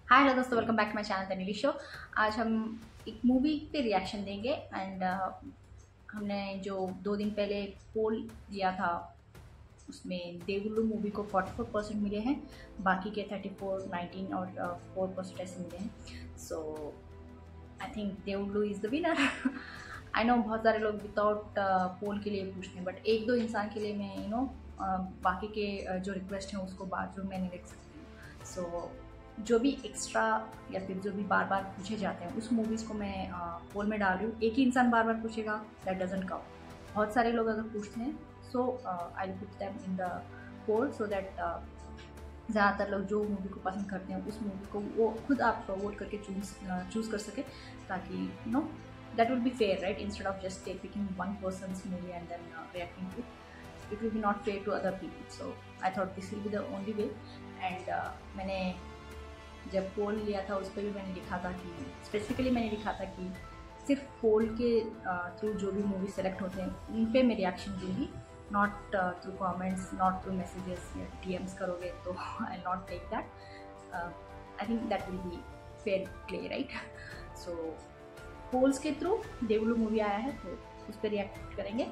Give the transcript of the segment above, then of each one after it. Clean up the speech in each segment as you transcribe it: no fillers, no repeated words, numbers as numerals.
हाय hello दोस्तों, welcome back to my channel the Neeli show. आज हम एक मूवी पे रिएक्शन देंगे एंड हमने जो 2 दिन पहले पोल दिया था उसमें देवुल्लू मूवी को 44% मिले हैं, बाकी के 34, 19 और 4% ऐसे मिले हैं। So I think Devullu is the winner. I know बहुत सारे लोग विदाउट पोल के लिए पूछते हैं, बट एक दो इंसान के लिए मैं बाकी के जो रिक्वेस्ट हैं उसको बाद में नहीं लिख सकती हूँ। सो जो भी एक्स्ट्रा या फिर जो भी बार बार पूछे जाते हैं उस मूवीज़ को मैं पोल में डाल रही हूँ। एक ही इंसान बार बार पूछेगा, दैट डजंट काउंट। बहुत सारे लोग अगर पूछते हैं so I put them in the poll so that ज़्यादातर लोग जो मूवी को पसंद करते हैं उस मूवी को वो खुद आप वोट करके चूज़ कर सके, ताकि that will be fair, right? Instead of just picking one person's movie and then reacting to it, it will be not fair to other people. So I thought this will be the only way. And मैंने जब पोल लिया था उस पर भी मैंने लिखा था कि स्पेसिफिकली मैंने लिखा था कि सिर्फ पोल के थ्रू जो भी मूवी सेलेक्ट होते हैं उन पे मैं रिएक्शन दूँगी, not through comments, not through messages या DMs करोगे तो I not take that. I think that will be fair play, right? So polls के थ्रू देवुल्लू मूवी आया है तो उस पर रिएक्ट करेंगे।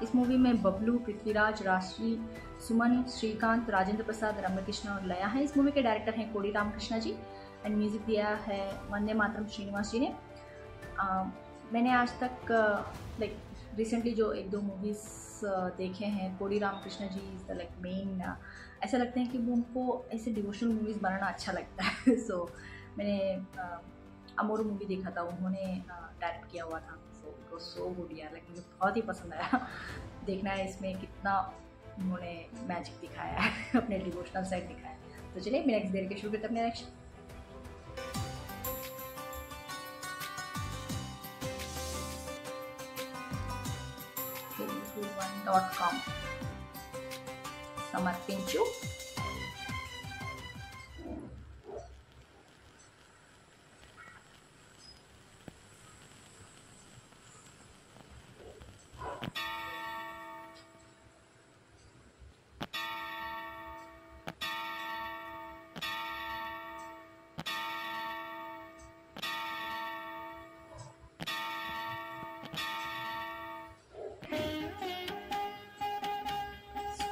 इस मूवी में बबलू, पृथ्वीराज, राशि, सुमन, श्रीकांत, राजेंद्र प्रसाद, रम्यकृष्ण और लया हैं। इस मूवी के डायरेक्टर हैं कोडी रामकृष्ण जी एंड म्यूज़िक दिया है वंदे मातरम श्रीनिवास जी ने। मैंने आज तक लाइक रिसेंटली जो एक दो मूवीज़ देखे हैं, कोडी रामकृष्ण जी इज़ द लाइक मेन। ऐसा लगता है कि वो उनको ऐसे डिवोशनल मूवीज़ बनाना अच्छा लगता है। सो मैंने अमोरू मूवी देखा था, उन्होंने डायरेक्ट किया हुआ था। So it was so good यार, लाइक मुझे बहुत ही पसंद आया। देखना है इसमें कितना उन्होंने मैजिक दिखाया है, अपने डिवोशनल साइड दिखाया है। तो चलिए मैं नेक्स्ट देर के शुरू करते अपने रिएक्शन। telugu1.com సమర్పించు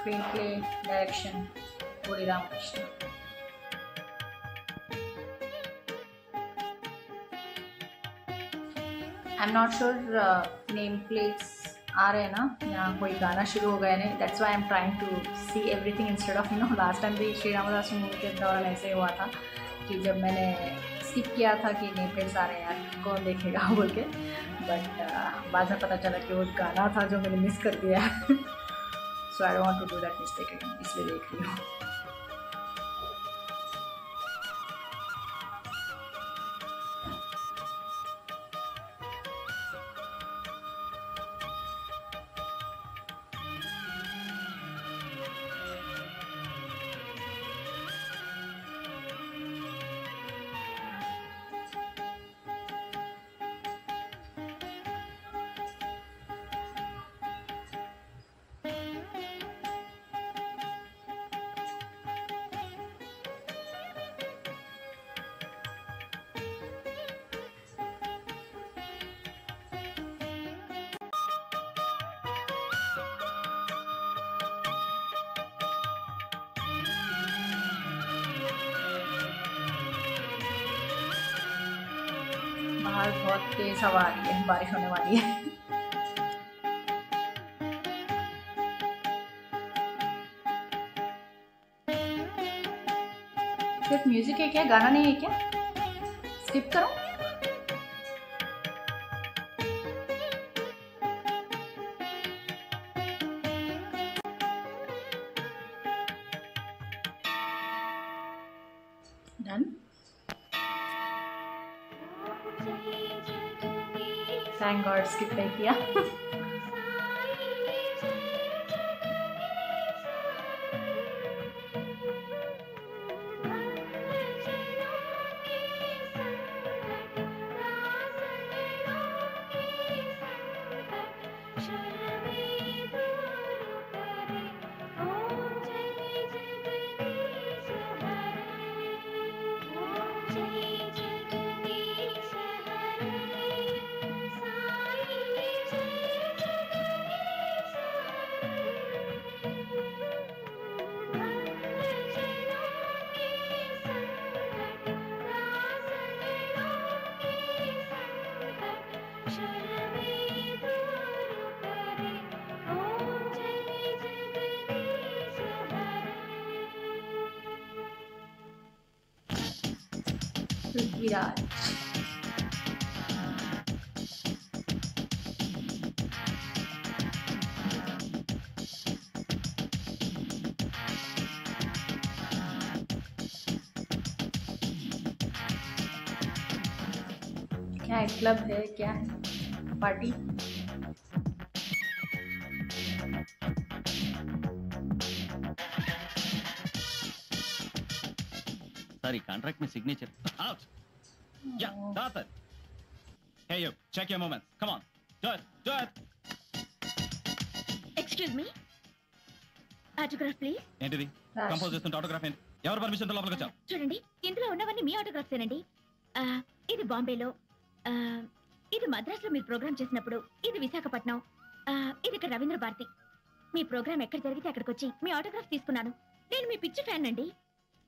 screenplay direction Kodi Ramakrishna. I am not sure name plates आ रहे हैं ना, यहाँ कोई गाना शुरू हो गया नहीं, that's why I am trying to see everything instead of last time भी श्री रामदास मूवी के दौरान ऐसे हुआ था कि जब मैंने स्किप किया था कि नेम प्लेट्स आ रहे हैं यार कौन देखेगा बोल के, बट बाद में पता चला कि वो गाना था जो मैंने मिस कर दिया। So I don't want to do that mistake again, इसलिए देख रही हूँ। बाहर बहुत तेज हवा आ रही है, बारिश होने वाली है। सिर्फ म्यूजिक है क्या, गाना नहीं है क्या? स्किप करो। डन। थैंक गॉड स्किप नहीं किया। पृथ्वीराज। क्या है, क्लब है क्या है, पार्टी? Sorry, contract में signature. Out. Yeah, that's it. Hey you, check your moments. Come on, do it, do it. Excuse me, autograph please. ఏంటిది? Rash. కంపోజ్ చేస్తుంటే ఆటోగ్రాఫ్ ఏంటి? ఎవరు పర్మిషన్ తో లోపలికి వచ్చావు? చూడండి, ఇందులో ఉన్నవన్నీ మీ ఆటోగ్రాఫ్సేనండి. ఇది బాంబేలో, ఆ, ఇది మద్రాసులో మీరు ప్రోగ్రామ్ చేసినప్పుడు, ఇది విశాఖపట్నం, ఇది ఇక్కడ రవీంద్ర భారతి. మీ ప్రోగ్రామ్ ఎక్కడ జరిగితే అక్కడికి వచ్చి మీ ఆటోగ్రాఫ్ తీసుకున్నాను. నేను మీ పిచ్చి ఫ్యాన్ అండి.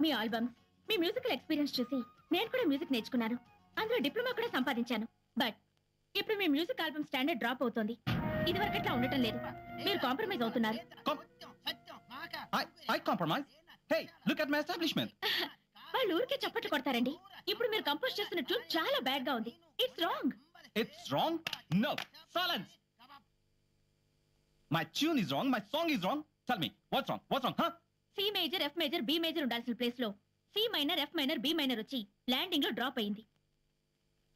మీ ఆల్బమ్స్, మీ మ్యూజికల్ ఎక్స్పీరియన్స్ చూసి నేను కూడా మ్యూజిక్ నేర్చుకున్నాను. అందులో డిప్లొమా కూడా సంపాదించాను. బట్ ఇప్పుడు మీ మ్యూజిక్ ఆల్బమ్ స్టాండర్డ్ డ్రాప్ అవుతోంది. ఇదివరకు అట్లా ఉండటం లేదు. మీరు కాంప్రమైజ్ అవుతున్నారు. I compromise. Hey, look at my establishment. వాళ్ళు ఊరికే చప్పట్లు కొడతారండి. ఇప్పుడు మీరు కంపోజ్ చేస్తున్న ట్యూన్ చాలా బ్యాడ్ గా ఉంది. It's wrong. It's wrong? No. Silence. My tune is wrong. My song is wrong. Tell me, what's wrong? What's wrong, huh? C major, F major, B major ఉండాల్సిన ప్లేస్ లో C minor, F minor, B minor వచ్చి landing లో drop అయింది.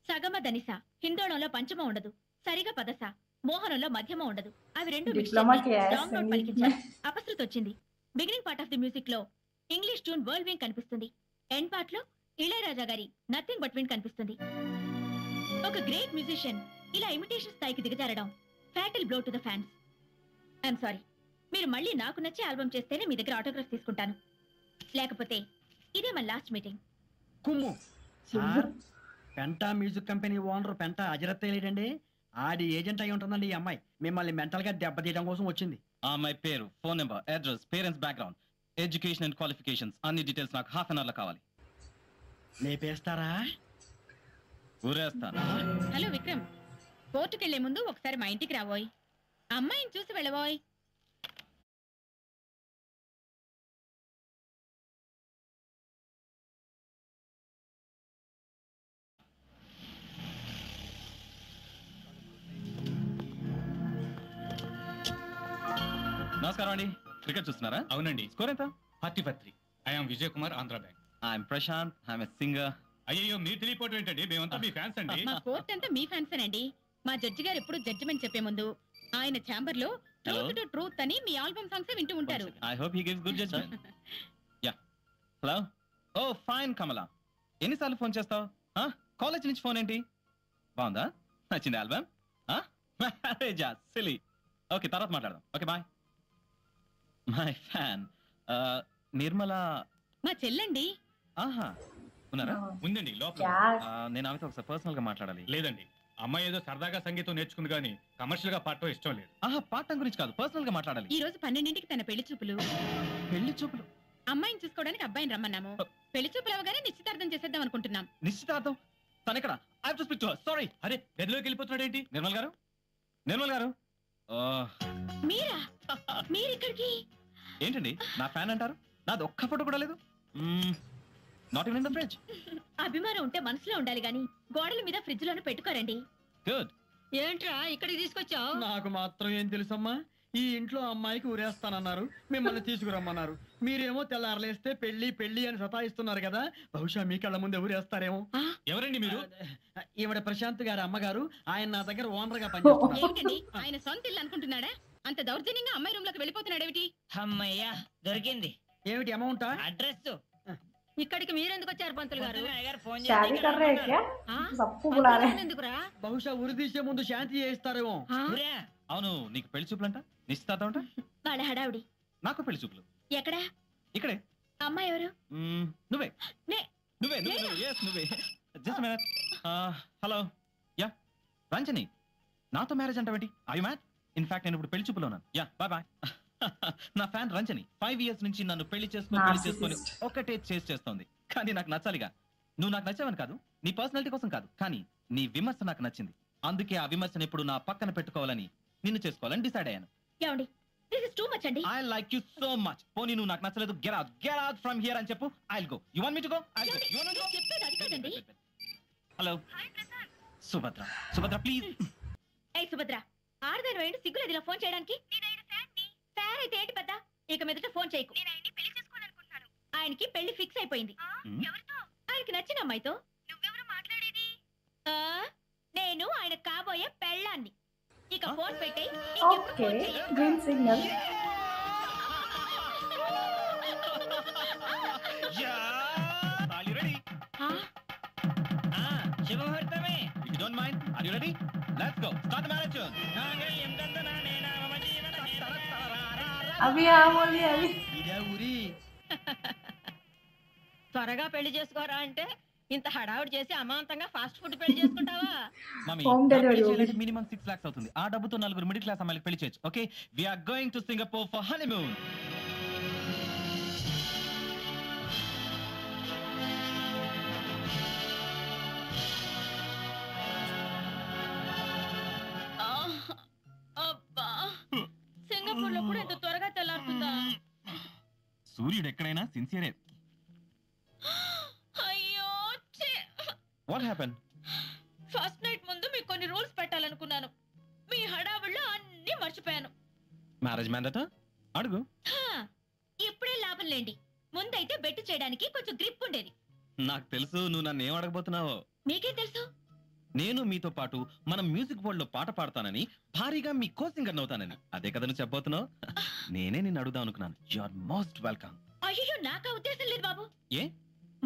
సగమ ధనిస, హిందోళంలో పంచమ ఉండదు. సరిగా పదస, మోహనంలో మధ్యమ ఉండదు. అవి రెండు Diploma किया है రాంగ్ నోట్ संगीत పలికించారు. में। అపశృతి వచ్చింది. Beginning part of the music లో ఇంగ్లీష్ ట్యూన్ వరల్డ్ వింగ్ కనిపిస్తుంది. ఎండ్ పార్ట్ లో ఇళయరాజా గారి నథింగ్ బట్ విండ్ కనిపిస్తుంది. ఒక గ్రేట్ మ్యూజిషియన్ ఇలా ఇమిటేషన్ స్థాయికి దిగజారడం fatal blow to the fans. I'm sorry. మీరు మళ్ళీ నాకు నచ్చే ఆల్బమ్ చేస్తేనే మీ దగ్గర ఆటోగ్రాఫ్ తీసుకుంటాను. లేకపోతే ఇదే మన లాస్ట్ మీటింగ్. కుమ్ము sir, Penta music company owner Penta అజరత్ లేడండి. ఆడి ఏజెంట్ అయి ఉంటుందండి ఈ అమ్మాయి. మిమ్మల్ని మెంటల్ గా దెబ్బతీయడం కోసం వచ్చింది. My పేరు, phone number, address, parents background, education and qualifications అన్ని డీటెయిల్స్ నాకు హాఫ్ అన్ అవర్ లో కావాలి. లేపేస్తారా? ఊరేస్తాను. హలో విక్రమ్, కోర్టుకెళ్లే ముందు ఒకసారి మా ఇంటికి రాబోయ్. అమ్మాయిని చూసి వెళ్ళబోయ్. నమస్కారం అండి. క్రికెట్ చూస్తున్నారా? అవునండి. స్కోర్ ఎంత? 43. I'm Vijay Kumar, Andhra bank. I'm Prashant, I'm a singer. అయ్యో, మీరు తెలియపోవటం ఏంటండి? మేమంతా మీ ఫ్యాన్స్ అండి. మా కోర్ట్ అంతా మీ ఫ్యాన్సేనండి. మా జడ్జి గారు ఎప్పుడు జడ్జిమెంట్ చెప్పే ముందు ఆయన ఛాంబర్ లో ట్రూత్ టు ట్రూత్ అని మీ ఆల్బమ్ సాంగ్స్ వింటూ ఉంటారు. I hope he gives good judgment. Yeah. Hello? Oh, fine, Kamala. ఎన్నిసార్లు ఫోన్ చేస్తావు? కాలేజ్ నుంచి ఫోన్ ఏంటి? బాగుందా? నచ్చింది ఆల్బమ్? మ్యారేజా? సిలీ. ఓకే, తర్వాత మాట్లాడదాం. Okay, bye. My fan Nirmala. మా చెల్లండి. ఆహా, ఉన్నారా? ఉందండి లోపల. क्या నేను ఆమెతో ఒకసారి పర్సనల్ గా మాట్లాడాలి. లేదండి, అమ్మాయి ఏదో సరదాగా సంగీతం నేర్చుకుంది కానీ కమర్షియల్ గా పాడటం ఇష్టం లేదు. పాఠం గురించి కాదు, పర్సనల్ గా మాట్లాడాలి. ఈ రోజు 12ంటికి తన పెళ్లి చూపులు. పెళ్లి చూపులు? అమ్మాయిని చూసుకోవడానికి అబ్బాయిని రమ్మన్నాము. పెళ్లి చూపులు అవగానే నిశ్చితార్థం చేసేద్దాం అనుకుంటున్నాం. నిశ్చితార్థం? తనెక్కడ? I have to speak to her. Sorry. అరే, గదిలోకి వెళ్ళిపోతున్నాడు ఏంటి? నిర్మల్ గారు, నిర్మల్ గారు. మీరా? మీరిక్కడికి? ఏంటండి నా ఫ్యాన్ అంటారు? నాది ఒక్క ఫోటో కూడా లేదు. Not even in the fridge. అభిమానం ఉంటే మనసులో ఉండాలి గాని గోడల మీద ఫ్రిడ్జ్ లోనే పెట్టుకోరండి. గుడ్. ఏంట్రా ఇక్కడికి తీసుకొచ్చావు? నాకు మాత్రం ఏం తెలుసమ్మా. ఈ ఇంట్లో అమ్మాయికి ఊరేస్తానన్నారు, మిమ్మల్ని తీసుకురమ్మన్నారు. మీరేమో తెల్లారలేస్తే పెళ్లి పెళ్లి అని సతాయిస్తున్నారు కదా. బహుశా మీ కళ్ళ ముందే ఊరేస్తారేమో. ఎవరండి మీరు? ఈవిడ ప్రశాంత్ గారి అమ్మగారు. ఆయన నా దగ్గర ఓనర్ గా పనిచేస్తున్నారు. ఏంటండి ఆయన సొంత ఇల్లు అనుకుంటున్నాడా? అంత దౌర్జన్యంగా అమ్మాయి రూమ్ లోకి వెళ్ళిపోతున్నాడేమిటి? అమ్మయ్యా, దొరికింది ఏమిటి అమౌంటా? అడ్రస్. ఇక్కడికి మీరెందుకు వచ్చారు పంతులు గారు? ఫోన్ शादी कर रहे हैं क्या? ఆ? सबको बुला रहे हैं। ఎందుకురా? బహుశా ఉరి తీసే ముందు శాంతి చేయిస్తారేమో. ఆ? అవును, నీకు పెళ్లి చూపులంట, నిశ్చితార్థం అంట. వాళ్ళ హడావుడి. నాకు పెళ్లి చూపులు ఎక్కడా? ఇక్కడే. అమ్మాయి ఎవరు? నువ్వే నే. నువ్వే నువ్వే నువ్వే. Yes, నువ్వే. Just minute. Hello. Yeah, Ranjani. నాతో మ్యారేజ్ అంటావేంటి? I you mad? ఇన్ఫాక్ట్ నేను ఇప్పుడు పెళ్లి చూపులో ఉన్నాను. Yeah, bye bye. నా ఫ్యాన్ రంజని 5 years నుంచి నన్ను పెళ్లి చేసుకొని ఒకటే చేస్తోంది. కానీ నాకు నచ్చాలిగా. నువ్వు నాకు నచ్చావని కాదు, నీ పర్సనాలిటీ కోసం కాదు, కానీ నీ విమర్శ నాకు నచ్చింది. అందుకే ఆ విమర్శను ఎప్పుడు నా పక్కన పెట్టుకోవాలని, నిన్ను చేసుకోవాలని డిసైడ్ అయ్యాను. ఏమండి, దిస్ ఇస్ టూ మచ్ అండి. I like you so much. పోనీ నువ్వు నాకు నచ్చలేదు, గెట్ అవుట్ ఫ్రమ్ హియర్ అని చెప్పు. I will go. You want me to go? I will go. You want me to go? చెప్పేది అది కాదండి. Hello Subhadra Subhadra please. ఏ సుభద్ర, ఆడదాని వేయండి సిగ్గులేదు ఇలా ఫోన్ చేయడానికి. ఫ్యాన్ అయితే ఏంటి పెద్ద, ఇక మీదట ఫోన్ చేయకు. ఆయనకి పెళ్లి ఫిక్స్ అయిపోయింది. ఆయనకి నచ్చిన అమ్మాయితో. నువ్వెవరు మాట్లాడేది? నేను ఆయన కాబోయే పెళ్ళాన్ని. ఇక ఫోన్ పెట్టే. Okay, green signal. శుభముహూర్తమే. If you don't mind, are you ready? Let's go. Start the marriage. అవి ఆమోలి అవి. ఇదే ఊరి. త్వరగా పెళ్లి చేసుకోరా అంటే ఇంత హడావుడి చేసి అమాంతంగా ఫాస్ట్ ఫుడ్ పెళ్లి చేసుకుంటావా? Mummy, Home delivery. Minimum 6 lakhs అవుతుంది. ఆ డబ్బుతో 4 మిడిల్ క్లాస్ అమ్మాయిలకు పెళ్లి చేయొచ్చు. Okay, we are going to Singapore for honeymoon. అబ్బా, సింగపూర్ లో కూడా ఇంత త్వరగా తెల్లారుతుందా? సూర్యుడు ఎక్కడైనా సిన్సియరే. అయ్యో, వాట్ హ్యాపెన్? ఫస్ట్ నైట్ ముందు మీకు కొన్ని రూల్స్ పెట్టాలనుకున్నాను. మీ హడావుల్లో అన్ని మర్చిపోయాను. మ్యారేజ్ మ్యాండేటా? అడుగు. ఇప్పుడే లాభం లేండి. ముందైతే బెట్టు చేయడానికి కొంచెం గ్రిప్ ఉండేది. నాకు తెలుసు నువ్వు నన్ను ఏం అడగబోతున్నావో. మీకేం తెలుసు? నేను మీతో పాటు మనం మ్యూజిక్ వరల్డ్ లో పాట పాడతానని, భారీగా మీ కో సింగర్ అవుతానని. అదే కదా నువ్వు చెప్పబోతున్నావు. నేనే నిన్ను అడుగుదాం అనుకున్నాను. You are most welcome. అయ్యో, నాకా ఉద్దేశం లేదు బాబు. ఏ?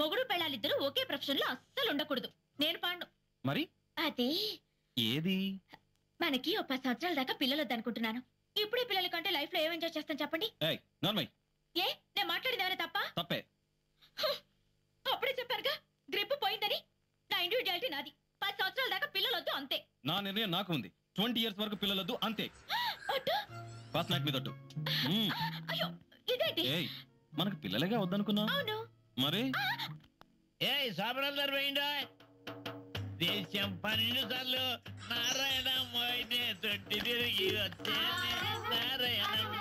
మొగుడు పెళ్ళాలిద్దరూ ఒకే ప్రొఫెషన్ లో అస్సలు ఉండకూడదు. నేను పాడను. మరి అదే ఏది? మనకి ఒక 10 సంవత్సరాల దాకా పిల్లలు వద్దనుకుంటున్నాను. ఇప్పుడే పిల్లల కంటే లైఫ్ లో ఏం ఎంజాయ్ చేస్తాను చెప్పండి. ఏయ్ నార్మల్. ఏ, నేను మాట్లాడింది ఎవరే తప్ప? తప్పే. అప్పుడే చెప్పారుగా గ్రిప్ పోయిందని. నా ఇండివిజువాలిటీ నాది. 10 సంవత్సరాల దాకా పిల్లలు వద్దు, అంతే. నా నిర్ణయం నాకు ఉంది. 20 years వరకు పిల్లలొద్దు, అంతే. అటు. ఫస్ట్ నైట్ మీద ఒట్టు. అయ్యో, ఇదేంటి? ఏయ్, మనకు పిల్లలేగా వద్దనుకున్నా. అవును. మరి ఏ సాబరందరు పోయిందా? దేశం 12 సార్లు నారాయణ మోయినే తొట్టి తిరిగి వచ్చేనే నారాయణమ్మ.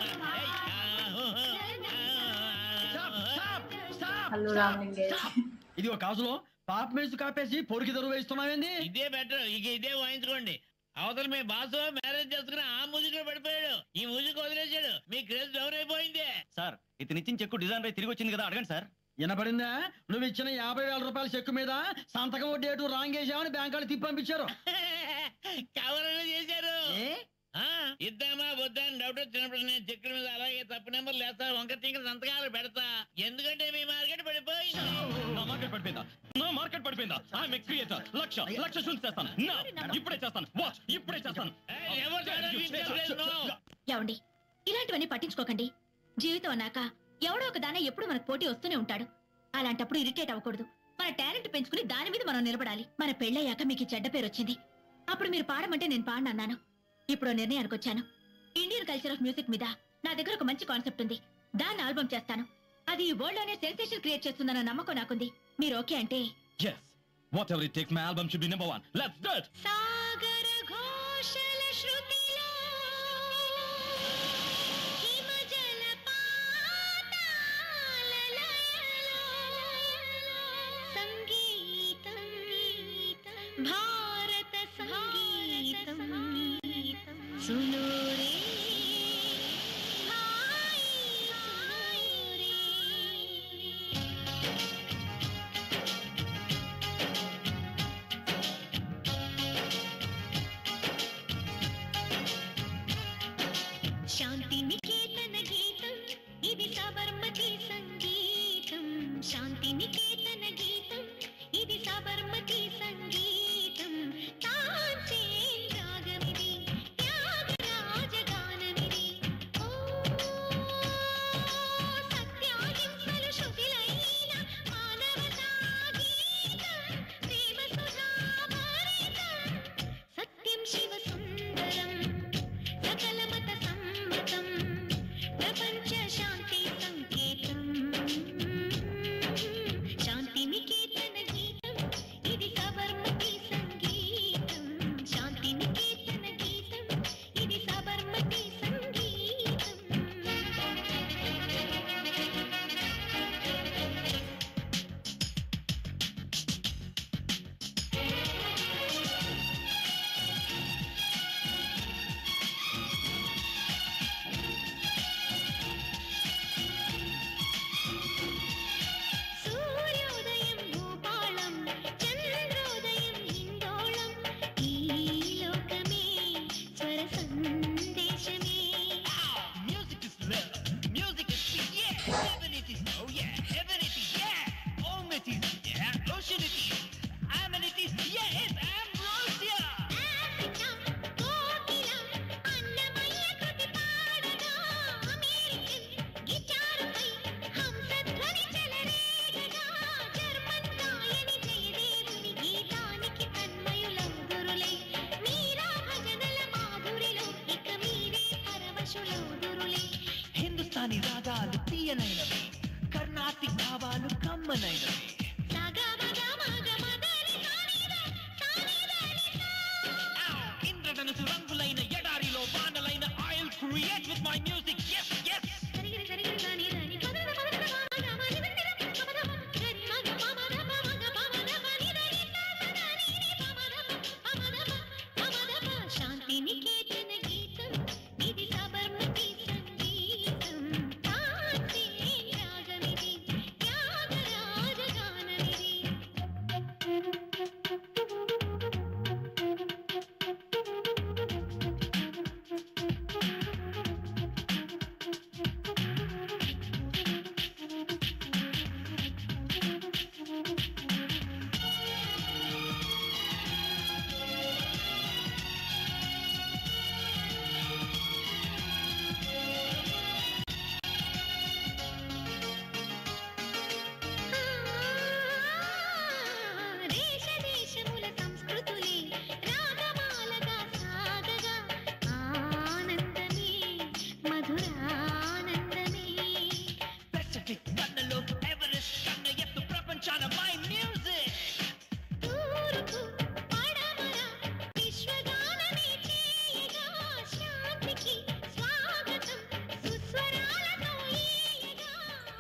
హలో రామలింగేష్. ఇది ఒక కాసులో పాప మేసు కాపేసి పొడికి దరువు వేస్తున్నావేంది? ఇదే బెటర్. ఇక ఇదే వాయించుకోండి. అవతల మీ బాసు మ్యారేజ్ చేసుకుని ఆ మ్యూజిక్ లో పడిపోయాడు. ఈ మ్యూజిక్ వదిలేశాడు. మీ క్రేజ్ డౌన్ అయిపోయింది. సార్, ఇతనిచ్చిన చెక్కు డిజైన్ రై తిరిగి వచ్చింది కదా, అడగండి సార్. వినపడిందా? నువ్వు ఇచ్చిన 50,000 రూపాయల చెక్కు మీద సంతకం డేటు రాంగ్ వేసామని బ్యాంక్ వాళ్ళు తిప్పి పంపించారు. కవరలు చేశారు. ఏ? ఇద్దామా వద్దా అని డౌట్ వచ్చినప్పుడు నేను చెక్కుల మీద అలాగే తప్పు నెంబర్ లేస్తా, వంక తింక సంతకాలు పెడతా. ఎందుకంటే మీ మార్కెట్ పడిపోయింది. నా మార్కెట్ పడిపోయిందా? నా మార్కెట్ పడిపోయిందా? I'm a creator. లక్ష షూట్ చేస్తాను. ఇప్పుడే చేస్తాను. వాచ్ ఇప్పుడే చేస్తాను. ఎవరు ఏమండి, ఇలాంటివన్నీ పట్టించుకోకండి. జీవితం అన్నాక ఎవడో ఒక దాన ఎప్పుడు మనకు పోటీ వస్తూనే ఉంటాడు. అలాంటప్పుడు ఇరిటేట్ అవ్వకూడదు. మన టాలెంట్ పెంచుకుని దాని మీద మనం నిలబడాలి. మన పెళ్ళయ్యాక మీకు చెడ్డ పేరు వచ్చింది. అప్పుడు మీరు పాడమంటే నేను పాడనన్నాను. ఇప్పుడు నిర్ణయానికి వచ్చాను. ఇండియన్ కల్చర్ ఆఫ్ మ్యూజిక్ మీద నా దగ్గర ఒక మంచి కాన్సెప్ట్ ఉంది. దాన్ని ఆల్బమ్ చేస్తాను. అది ఈ వరల్డ్ లోనే సెన్సేషన్ క్రియేట్ చేస్తుందన్న నమ్మకం నాకుంది. మీరు ఓకే అంటే? yes, whatever it takes, my album should be number 1. Let's do it. సాగర ఘోషల శృతిలో హిమజల పాతాల లయలో సంగీతం భారత సంగీతం సును రే హాయ్ సును రే. Heaven it is, oh yeah, heaven it is, yeah. Home it is, yeah. Ocean it is, amenities, yes, ambrosia. Hindustani రాగాలు తీయనైనవి, కర్ణాటిక్ భావాలు కమ్మనైనవి. ఇంద్రధనుసు రంగులైన ఎడారిలో వానలైన I'll create with my music, yes yes.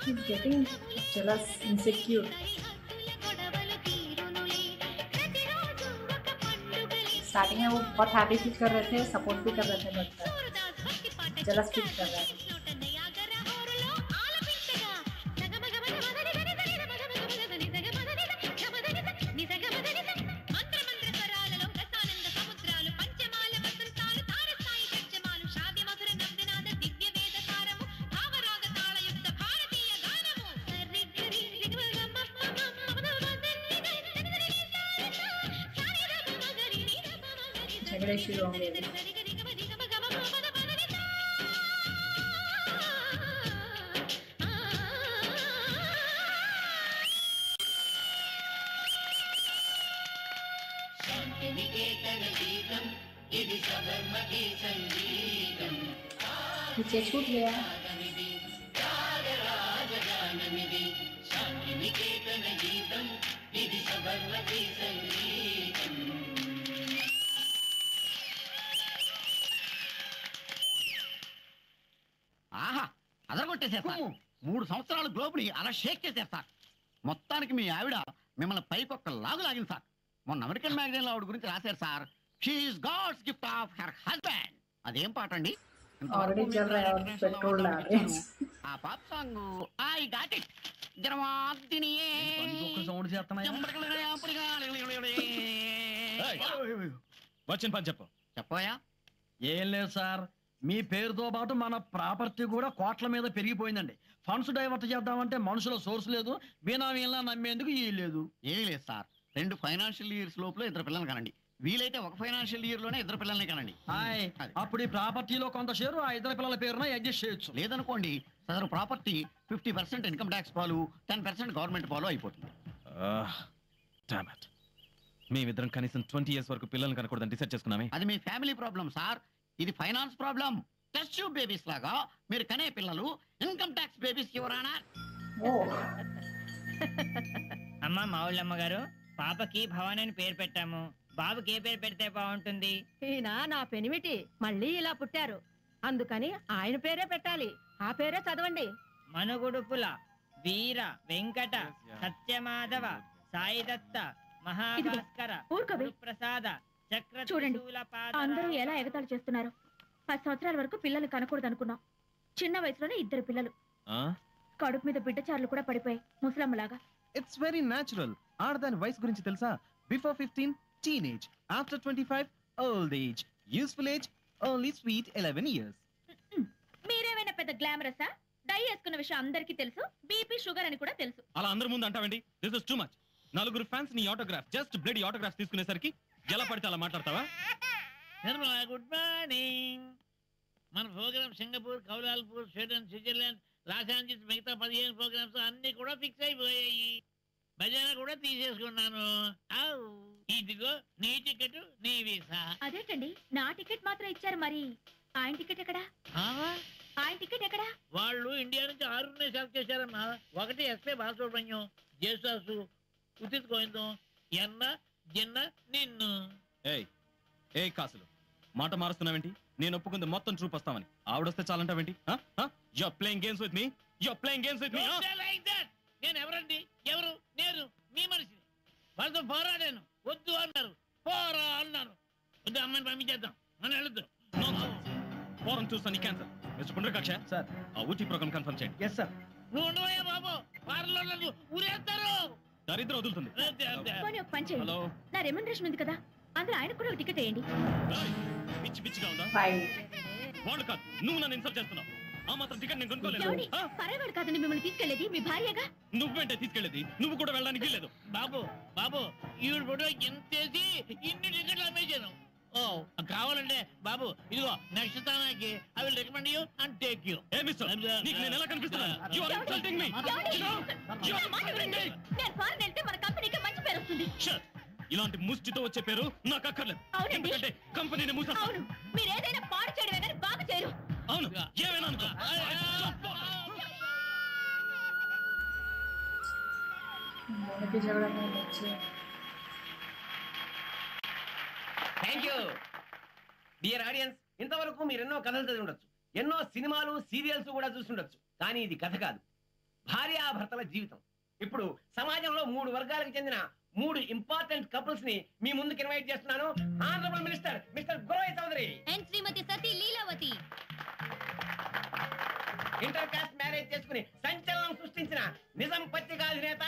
He's getting jealous, insecure. Starting में वो बहुत हैप्पी फील कर रहे थे, सपोर्ट भी कर रहे थे, बट जेलस फील कर रहे हैं. झगड़े शुरू होंगे. पीछे छूट गया. ఆహా అదరగొట్టేశారు సార్. 3 సంవత్సరాలు గ్లోబ్ని అలా షేక్ చేశారు సార్. మొత్తానికి మీ ఆవిడ మిమ్మల్ని పైకొక్క లాగు లాగింది సార్. మొన్న అమెరికన్ మ్యాగజైన్ లో ఆవిడ గురించి రాశారు sir. She's God's gift of her husband. అదేం పాట అండి? Already चल रहा है और पेट्रोल डाल रहे हैं. ఆ pop song I got it. జరమాగ్దినియే సౌండ్ చేస్తున్నాయా? వచ్చిన పని చెప్పు. చెప్పోయా? ఏం లేదు సార్, మీ పేరుతో పాటు మన ప్రాపర్టీ కూడా కోట్ల మీద పెరిగిపోయిందండి. ఫండ్స్ డైవర్ట్ చేద్దామంటే మనుషుల సోర్స్ లేదు, బినామీలా నమ్మేందుకు ఈ లేదు. ఏమీ లేదు సార్, 2 ఫైనాన్షియల్ ఇయర్స్ లోపల 2 పిల్లలు కనండి. వీలైతే 1 ఫైనాన్షియల్ ఇయర్ లోనే 2 పిల్లల్ని కనండి. హాయ్, అప్పుడు ఈ ప్రాపర్టీలో కొంత షేరు ఆ 2 పిల్లల పేరున అడ్జస్ట్ చేయొచ్చు. లేదనుకోండి, సదరు ప్రాపర్టీ 50% ఇన్కమ్ ట్యాక్స్ పాలు, 10% గవర్నమెంట్ పాలు అయిపోతుంది. మేమిద్దరం కనీసం 20 years వరకు పిల్లల్ని కనకూడదని డిసైడ్ చేసుకున్నామే. అది మీ ఫ్యామిలీ ప్రాబ్లం సార్, ఇది finance problem. Test tube babies లాగా మీరు కనే పిల్లలు ఇన్కమ్ ట్యాక్స్ బేబీస్ ఎవరానా? అమ్మ మావుళ్ళమ్మ గారు, పాపకి భవాని అని పేరు పెట్టాము. బాబుకి ఏ పేరు పెడితే బాగుంటుంది? ఈయన నా పెనిమిటి మళ్ళీ ఇలా పుట్టారు, అందుకని ఆయన పేరే పెట్టాలి. ఆ పేరే చదవండి. మనుగుడుపుల వీర వెంకట సత్యమాధవ సాయిదత్త మహాభాస్కర ప్రసాద చక్ర. చూడండి అందరూ ఎలా ఎగతాళి చేస్తున్నారు. 10 సంవత్సరాల వరకు పిల్లలు కనకూడదు అనుకున్నాం. చిన్న వయసులోనే 2 పిల్లలు. కడుపు మీద బిడ్డచారులు కూడా పడిపోయాయి ముసలమ్మలాగా. It's very natural. ఆడదాని వయసు గురించి తెలుసా? Before 15 teenage, after 25 old age, useful age only sweet 11 years. మీరేమైనా పెద్ద గ్లామరసా? డై వేసుకున్న విషయం అందరికీ తెలుసు, బీపీ షుగర్ అని కూడా తెలుసు. అలా అందరి ముందు అంటావండి? This is too much. నలుగురు ఫ్యాన్స్ నీ ఆటోగ్రాఫ్, జస్ట్ బ్లడీ ఆటోగ్రాఫ్ తీసుకునేసరికి ఎలా పడితే అలా మాట్లాడతావా? Nirmala, good morning. మన programme Singapore, Kuala Lumpur, Sweden, Switzerland, Los Angeles, మిగతా 15 ప్రోగ్రామ్స్ అన్ని కూడా ఫిక్స్ అయిపోయాయి. భజన కూడా తీసేసుకున్నాను. ఇదిగో నీ టికెట్, నీ వీసా. అదేంటండి, నా టికెట్ మాత్రం ఇచ్చారు, మరి ఆయన టికెట్ ఎక్కడా? ఆయన టికెట్ ఎక్కడా? వాళ్ళు ఇండియా నుంచి 6 సెలెక్ట్ చేశారమ్మా. ఒకటి ఎస్పీ బాలసుబ్రహ్మణ్యం, జేసాసు, ఉచిత్ గోవిందం, ఎన్న జిన్న నిన్ను. ఏ కాసులు మాట మారుస్తున్నావేంటి? నేను ఒప్పుకుంది మొత్తం ట్రూప్ వస్తామని. ఆవిడొస్తే చాలంటావేంటి? You're playing games with me. You're playing games with me. నేను ఎవరండి? ఎవరు? నేను మీ మనిషిని. వాళ్ళతో పోరాడాను, వద్దు అన్నారు, పోరా అన్నారు. వద్దు, అమ్మాయిని పంపించేద్దాం, మనం వెళుద్దాం. ఫోరం చూస్తాను క్యాన్సర్. మిస్టర్ పుండ్రకాక్ష సార్, ఆ ఊటీ ప్రోగ్రామ్ కన్ఫర్మ్ చేయండి. Yes sir. నువ్వు ఉండవయ్యా బాబు, వారిలో నన్ను ఊరేస్తారు. దరిద్రం వదులుతుంది. పోనీ ఒక పని చేయండి, నా రెమ్యునరేషన్ ఉంది కదా, అందులో ఆయనకు కూడా ఒక టికెట్ వేయండి. పిచ్చి పిచ్చిగా ఉందా? వాళ్ళు కాదు, నువ్వు నన్ను ఇన్సల్ట్ చేస్తున్నావు. ఆ మాత్రం టికెట్ నేను కొనుక్కోలేదు. పరేవాడు కాదండి మిమ్మల్ని తీసుకెళ్లేది, మీ భార్యగా. నువ్వేంటే తీసుకెళ్లేది? నువ్వు కూడా వెళ్ళడానికి లేదు. బాబు బాబు, ఈవిడ ఫోటో ఎంతేసి ఇన్ని టికెట్లు అమ్మేశాను. ఓ కావాలంటే బాబు, ఇదిగో నెక్స్ట్ స్థానానికి I will recommend you and take you. నీకు నేను ఎలా కనిపిస్తున్నాను? You are insulting me. నేను ఫారెన్ వెళ్తే మన కంపెనీకి మంచి పేరు వస్తుంది. ఇలాంటి ముష్టితో వచ్చే పేరు నాకు అక్కర్లేదు. ఎందుకంటే కంపెనీని మూసేస్తా. అవును, మీరు ఏదైనా పాడు చేయడమే కానీ బాగా చేయరు. అవును, ఏమైనా అనుకో. Thank you dear audience. ఇంతవరకు మీరు ఎన్నో కథలు చదివి ఉండొచ్చు, ఎన్నో సినిమాలు, సీరియల్స్ కూడా చూస్తుండొచ్చు. కానీ ఇది కథ కాదు, భార్యాభర్తల జీవితం. ఇప్పుడు సమాజంలో 3 వర్గాలకు చెందిన 3 ఇంపార్టెంట్ కపుల్స్ ని మీ ముందుకు ఇన్వైట్ చేస్తున్నాను. Honourable minister mister Guravaiah Chowdary and Shrimati Sati Leelavati. Inter caste marriage చేసుకుని సంచలనం సృష్టించిన నిజం పత్రికాధినేత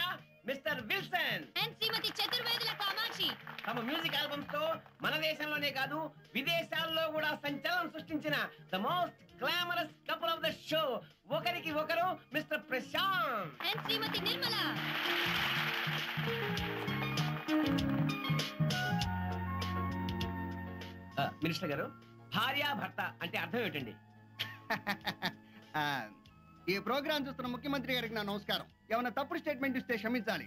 mister Wilson and Shrimati Chaturvedula Kamakshi. తమ మ్యూజిక్ ఆల్బమ్స్ తో మన దేశంలోనే కాదు విదేశాల్లో కూడా సంచలనం సృష్టించిన the most glamorous couple of the show, ఒకరికి ఒకరు mister Prashant and Shrimati Nirmala. Minister గారు, భార్యాభర్త అంటే అర్థం ఏంటండి? ఈ ప్రోగ్రాం చూస్తున్న ముఖ్యమంత్రి గారికి నా నమస్కారం. ఏమైనా తప్పుడు స్టేట్మెంట్ ఇస్తే క్షమించాలి.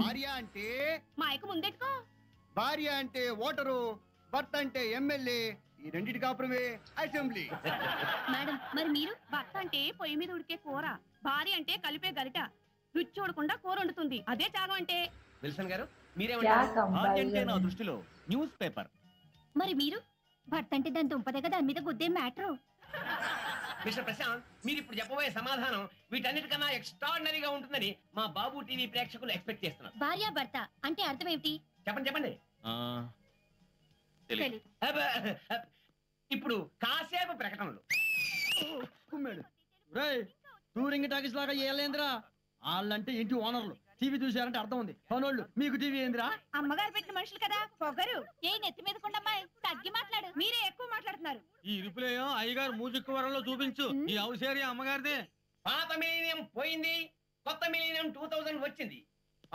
భార్య అంటే మైకు ముందెట్టుకో. భార్య అంటే ఓటరు, భర్త అంటే ఎమ్మెల్యే, ఈ రెండింటి కాపురమే అసెంబ్లీ. మేడం, మరి మీరు? భర్త అంటే పొయ్యి మీద ఉడికే కూర, భార్య అంటే కలిపే గరిట, రుచి చూడకుండా కూర వండుతుంది, అదే త్యాగం అంటే. విల్సన్ గారు మీరేమంటారు? నా దృష్టిలో న్యూస్ పేపర్. మరి మీరు? భర్త అంటే దాని దుంపదగ, దాని మీద గుద్దే మ్యాటరు. మిస్టర్ ప్రశాంత్, మీరు ఇప్పుడు చెప్పబోయే సమాధానం వీటన్నిటికన్నా ఎక్స్ట్రాడినరీగా ఉంటుందని మా బాబు టీవీ ప్రేక్షకులు ఎక్స్పెక్ట్ చేస్తున్నారు. భార్య భర్త అంటే అర్థం ఏమిటి? చెప్పండి చెప్పండి. ఇప్పుడు కాసేపు ప్రకటనలు. టూరింగ్ టాకీస్ లాగా ఏలేంద్రా, వాళ్ళంటే ఇంటి ఓనర్లు. టీవీ చూసారంటే అర్థం ఉంది. పనోళ్ళు మీకు టీవీ ఏందిరా? అమ్మగారు పెట్టిన మనుషులు కదా, పొగరు. ఏ నెత్తి మీద కొండమ్మాయి, తగ్గి మాట్లాడు. మీరే ఎక్కువ మాట్లాడుతున్నారు. ఈ రిపులేయో అయ్యగారు మ్యూజిక్ వరంలో చూపించు. ఈ హౌస్ ఏరియా అమ్మగారిదే. పాత మిలీనియం పోయింది, కొత్త మిలీనియం 2000 వచ్చింది.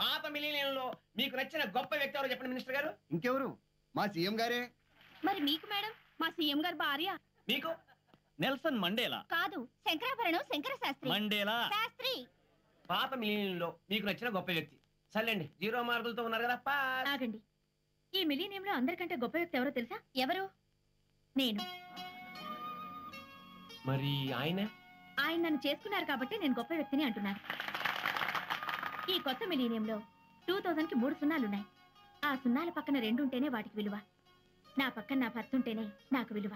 పాత మిలీనియంలో మీకు నచ్చిన గొప్ప వ్యక్తి ఎవరో చెప్పండి మినిస్టర్ గారు. ఇంకెవరు? మా సీఎం గారే. మరి మీకు మేడం? మా సీఎం గారు భార్య. మీకు? Nelson Mandela. కాదు, శంకరాభరణం శంకర శాస్త్రి. మండేలా శాస్త్రి. పాత మిలీనియంలో మీకు నచ్చిన గొప్ప వ్యక్తి. సర్లేండి, 0 మార్కులతో ఉన్నారు కదా. ఆగండి, ఈ మిలీనియంలో అందరికంటే గొప్ప వ్యక్తి ఎవరో తెలుసా? ఎవరు? నేను. మరి ఆయన నన్ను చేసుకున్నారు కాబట్టి నేను గొప్ప వ్యక్తిని అంటున్నాను. ఈ కొత్త మిలీనియంలో 2000కి 3 సున్నాలున్నాయి. ఆ సున్నాల పక్కన 2 ఉంటేనే వాటికి విలువ. నా పక్కన నా భర్త ఉంటేనే నాకు విలువ.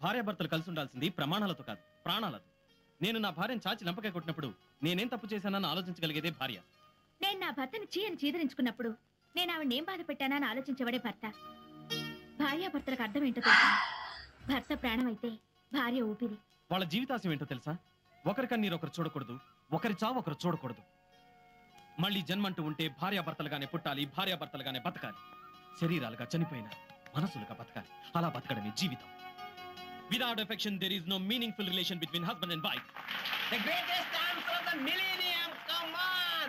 భార్యాభర్తలు కలిసి ఉండాల్సింది ప్రమాణాలతో కాదు, ప్రాణాలతో. నేను నా భార్యను చాచి లంపకాయ కొట్టినప్పుడు నేనేం తప్పు చేశానని ఆలోచించగలిగేదే భార్య. నేను నా భర్తని చీయని చీదరించుకున్నప్పుడు నేను ఆవిడేం బాధ పెట్టానని ఆలోచించబడే భర్త. భార్యాభర్తలకు అర్థం ఏంటో తెలుసా? భర్త ప్రాణం అయితే భార్య ఊపిరి. వాళ్ళ జీవితాశయం ఏంటో తెలుసా? ఒకరి కన్నీరు ఒకరు చూడకూడదు, ఒకరి చావు ఒకరు చూడకూడదు. మళ్ళీ జన్మంటూ ఉంటే భార్యాభర్తలుగానే పుట్టాలి, భార్యాభర్తలుగానే బతకాలి. శరీరాలుగా చనిపోయిన మనసులుగా బతకాలి. అలా బతకడమే జీవితం. Without affection, there is no meaningful relation between husband and wife. The greatest answer of the millennium. Come on.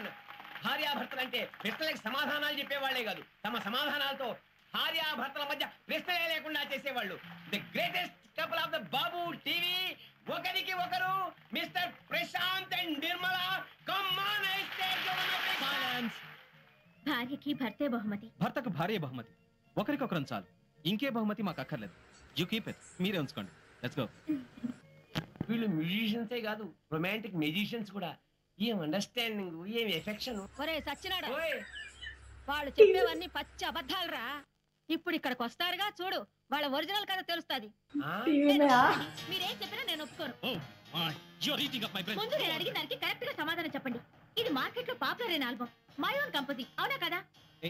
భార్యాభర్తలంటే ప్రశ్నలకు సమాధానాలు చెప్పేవాళ్లే కాదు, తమ సమాధానాలతో భార్యాభర్తల మధ్య ప్రశ్నలే లేకుండా చేసేవాళ్ళు. The greatest couple of the Babu TV, ఒకరికి ఒకరు mister Prashant and Nirmala. Come on, I take your silence. భార్యకి భర్తే బహుమతి, భర్తకు భార్య బహుమతి. ఒకరికొకరం చాలు, ఇంకే బహుమతి మాకు అక్కర్లేదు. యు కీప్ ఇట్, మీరే ఉంచుకోండి. Let's go. వీళ్ళు మ్యూజిషియన్సే కాదు, రొమాంటిక్ మ్యూజిషియన్స్ కూడా. ఏం అండర్స్టాండింగ్, ఏం ఎఫెక్షన్. ఒరే సచ్చినాడా, వాళ్ళు చెప్పేవన్నీ పచ్చి అబద్ధాలరా. ఇప్పుడు ఇక్కడికి వస్తారుగా చూడు, వాళ్ళ ఒరిజినల్ కథ తెలుస్తుంది. మీరేం చెప్పినా నేను ఒప్పుకోను. ముందు ముందు నేను అడిగిన దానికి కరెక్ట్ గా సమాధానం చెప్పండి. ఇది మార్కెట్ లో పాపులర్ అయిన ఆల్బమ్, మై ఓన్ కంపెనీ, అవునా కదా?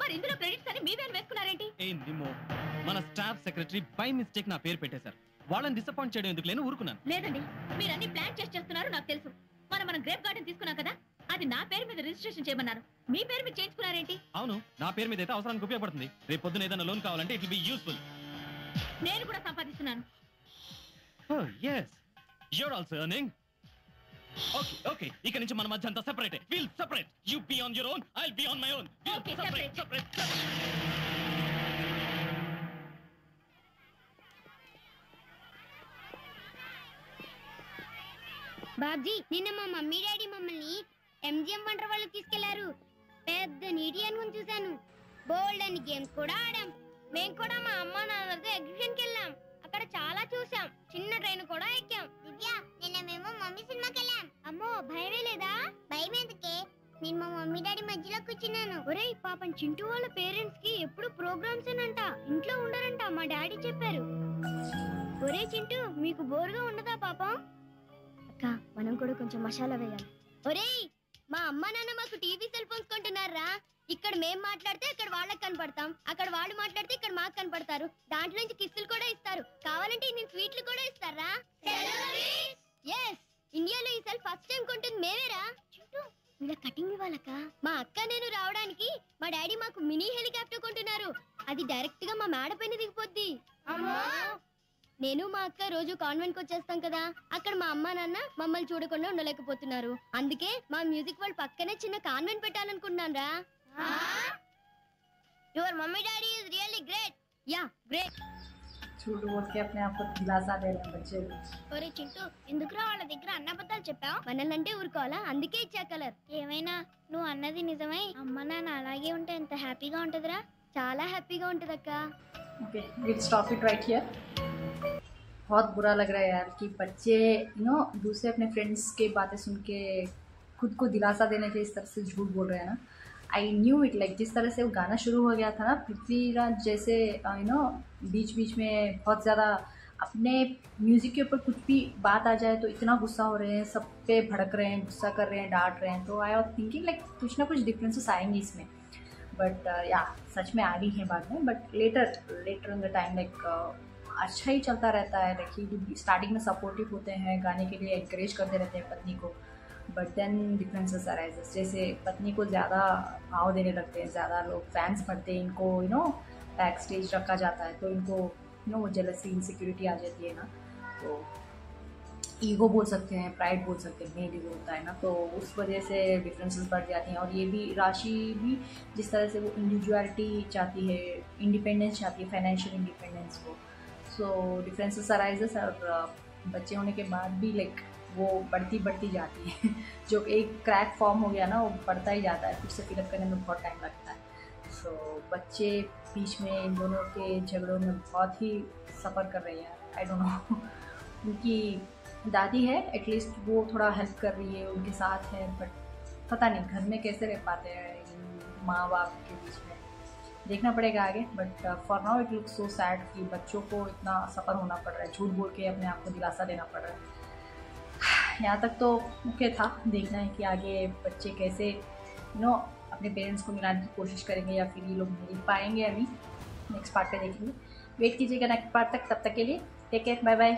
మరి ఇందులో క్రెడిట్స్ అని మీ పేరు వేసుకున్నారేంటి? మన స్టాఫ్ సెక్రటరీ బై మిస్టేక్ నా పేరు పెట్టేశారు. వాళ్ళని డిసప్పాయింట్ చేయడం ఎందుకు లేని ఊరుకున్నాను. లేదండి, మీరు అన్ని ప్లాన్ చేసి చేస్తున్నారు నాకు తెలుసు. మనం గ్రేప్ గార్డెన్ తీసుకున్నాం కదా, అది నా పేరు మీద రిజిస్ట్రేషన్ చేయమన్నారు. మీ పేరు మీద చేయించుకున్నారేంటి? అవును, నా పేరు మీద అయితే అవసరానికి ఉపయోగపడుతుంది. రేపు పొద్దున ఏదైనా లోన్ కావాలంటే ఇట్ విల్ బి యూస్ఫుల్. నేను కూడా సంపాదిస్తున్నాను. Oh yes, you're also earning. Okay. ఇక నుంచి మన మధ్య అంతా separate. We'll separate. You be on your own, I'll be on my own. We'll Okay, separate. Babji, నిన్న మా మమ్మీ డాడీ మమ్మల్ని ఎంజిఎం వండర్ వాళ్ళు తీసుకెళ్లారు. పెద్ద నీటి అనుకుని చూశాను. బోల్డ్ అని గేమ్స్ కూడా ఆడాం. మేము కూడా మా అమ్మ నాన్నలతో ఎగ్జిబిషన్ కి వెళ్ళాం. అక్కడ చాలా చూసాం. చిన్న ట్రైన్ కూడా ఎక్కాం. దివ్య, నిన్న మేము మమ్మీ సినిమాకి వెళ్ళాం. అమ్మో, భయమే లేదా? భయం ఎందుకే, నేను మా మమ్మీ డాడీ మధ్యలో కూర్చున్నాను. ఒరేయ్ పాపం, చింటూ వాళ్ళ పేరెంట్స్ కి ఎప్పుడు ప్రోగ్రామ్స్ ఏనంట, ఇంట్లో ఉండరంట, మా డాడీ చెప్పారు. ఒరే చింటూ, మీకు బోరుగా ఉండదా పాపం? అక్క, మనం కూడా కొంచెం మసాలా వేయాలి. ఒరేయ్, మా అమ్మ నాన్న మాకు టీవీ సెల్ ఫోన్స్ కొంటున్నారా? ఇక్కడ మేం మాట్లాడితే అక్కడ వాళ్ళకి కనపడతాం, అక్కడ వాళ్ళు మాట్లాడితే ఇక్కడ మాకు కనపడతారు. దాంట్లో నుంచి కిస్సులు కూడా ఇస్తారు. కావాలంటే నేను స్వీట్లు కూడా ఇస్తారా? ఎస్, ఇండియాలో ఈ సెల్ ఫస్ట్ టైం కొంటుంది మేమేరా. వీళ్ళ కటింగ్ ఇవ్వాలక్క. మా అక్క నేను రావడానికి మా డాడీ మాకు మినీ హెలికాప్టర్ కొంటున్నారు. అది డైరెక్ట్ గా మా మేడ పైన దిగిపోద్ది. నేను మా అక్క రోజు కాన్వెంట్ కి వచ్చేస్తాం కదా, అక్కడ మా అమ్మ నాన్న మమ్మల్ని చూడకుండా ఉండలేకపోతున్నారు. అందుకే మా మ్యూజిక్ వాళ్ళ పక్కనే చిన్న కాన్వెంట్ పెట్టాలనుకుంటున్నాను రా. Your mummy daddy is really great. Yeah, great. झूठ बोल के अपने आप को दिलासा दे रहे हैं बच्चे. ఒరే చింటూ, ఎందుకురా వాళ్ళ దగ్గర అన్నబద్ధాలు చెప్పావు? మనల్ని అంటే ఊరుకోవాలా, అందుకే ఇచ్చా కలర్. ఏమైనా నువ్వు అన్నది నిజమై అమ్మ నాన్న అలాగే ఉంటే ఎంత హ్యాపీగా ఉంటదిరా. చాలా హ్యాపీగా ఉంటదక్క. Okay, will stop it right here. बहुत बुरा लग रहा है यार कि बच्चे दूसरे अपने फ्रेंड्स के बातें सुन के खुद को दिलासा देने के इस तरह से झूठ बोल रहे हैं ना. आई न्यू इट, लाइक जिस तरह से वो गाना शुरू हो गया था ना, पृथ्वीराज जैसे बीच बीच में बहुत ज़्यादा अपने म्यूज़िक के ऊपर कुछ भी बात आ जाए तो इतना गुस्सा हो रहे हैं, सब पे भड़क रहे हैं, गुस्सा कर रहे हैं, डांट रहे हैं. तो आई वॉज थिंकिंग लाइक कुछ ना कुछ डिफरेंसेस आएंगे इसमें. बट या सच में आ गई है बाद में. But later in the time like अच्छा ही चलता रहता है. देखिए, स्टार्टिंग में सपोर्टिव होते हैं, गाने के लिए एनकरेज करते रहते हैं पत्नी को. But then differences arises. जैसे पत्नी को ज़्यादा भाव देने लगते हैं, ज़्यादा लोग फैंस बढ़ते हैं, इनको बैक स्टेज रखा जाता है, तो इनको वो जेलसी, इनसिक्योरिटी आ जाती है ना. तो ईगो बोल सकते हैं, प्राइड बोल सकते हैं, मेल ईगो होता है ना. तो उस वजह से डिफरेंसेस बढ़ जाती हैं. और ये भी राशि भी जिस तरह से वो इंडिविजुअलिटी चाहती है, इंडिपेंडेंस चाहती है, फाइनेंशियल इंडिपेंडेंस को. सो डिफरेंसेस अराइजेस. और बच्चे होने के बाद भी लाइक वो बढ़ती जाती है. जो एक क्रैक फॉर्म हो गया ना, वो बढ़ता ही जाता है, फिर से फिलअप करने में बहुत टाइम लगता है. सो बच्चे बीच में इन दोनों के झगड़ों में बहुत ही सफ़र कर रही हैं. आई डोंट नो, उनकी दादी है, एटलीस्ट वो थोड़ा हेल्प कर रही है, उनके साथ है. बट पता नहीं घर में कैसे रह पाते हैं माँ बाप के बीच में, देखना पड़ेगा आगे. But for now it looks so sad कि बच्चों को इतना सफ़र होना पड़ रहा है, झूठ बोल के अपने आप को दिलासा देना पड़ रहा है. यहाँ तक तो ओके था. देखना है कि आगे बच्चे कैसे अपने पेरेंट्स को मिलाने की कोशिश करेंगे या फिर ये लोग मिल पाएंगे या नहीं. नेक्स्ट पार्ट पे देखेंगे. वेट कीजिएगा नेक्स्ट पार्ट तक. तब तक के लिए टेक केयर, बाय बाय.